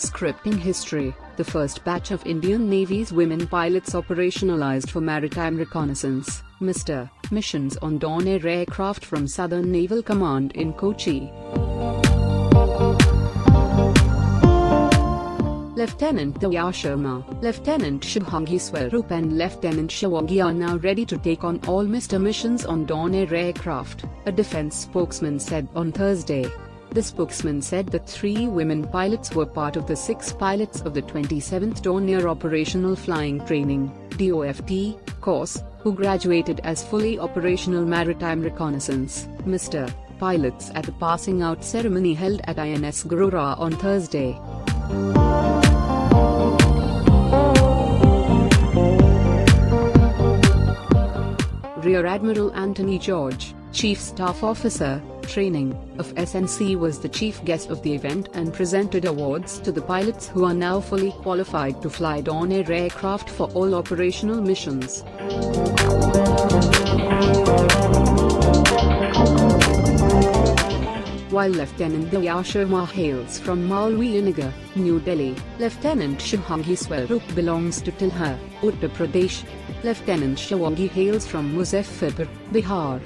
Scripting history, the first batch of Indian Navy's women pilots operationalized for maritime reconnaissance, Mr. missions on Dornier aircraft from Southern Naval Command in Kochi. Lieutenant Divya Sharma, Lieutenant Shubhangi, Swaroop and Lieutenant Shivangi are now ready to take on all Mr. missions on Dornier aircraft, a defense spokesman said on Thursday. The spokesman said the 3 women pilots were part of the 6 pilots of the 27th Dornier Operational Flying Training (DOFT) course, who graduated as fully operational maritime reconnaissance Mr. pilots at the passing out ceremony held at INS Gurura on Thursday. Rear Admiral Anthony George, Chief Staff Officer, Training, of SNC was the chief guest of the event and presented awards to the pilots who are now fully qualified to fly Dornier aircraft for all operational missions. While Lieutenant Divya Sharma hails from Maulvi, New Delhi, Lieutenant Shubhangi Swaroop belongs to Tilhar, Uttar Pradesh. Lieutenant Shivangi hails from Muzaffarpur, Bihar.